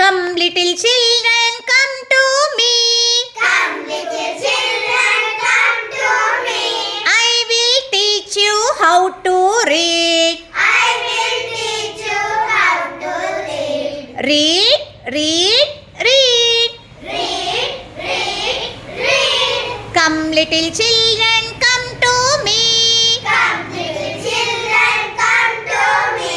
Come little children, come to me. Come little children, come to me. I will teach you how to read. I will teach you how to read. Read, read, read. Read, read, read. Come little children, come to me. Come little children, come to me.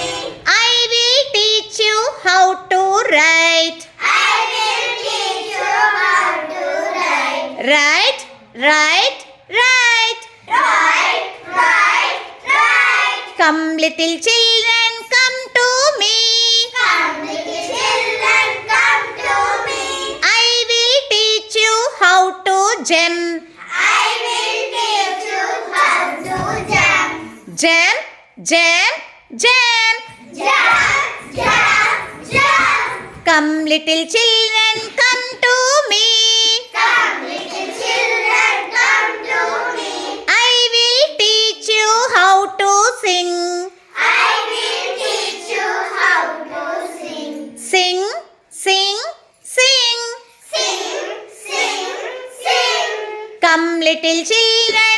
I will teach you how to write. I will teach you how to write. Write, write, write. Write, write, write. Come little children, come to me. Come little children, come to me. I will teach you how to jump. I will teach you how to jump. Jump, jump, jump. Jump, jump, jump. Come little children, come to me. Come little children, come to me. I will teach you how to sing. I will teach you how to sing. Sing, sing, sing. Sing, sing, sing. Come little children,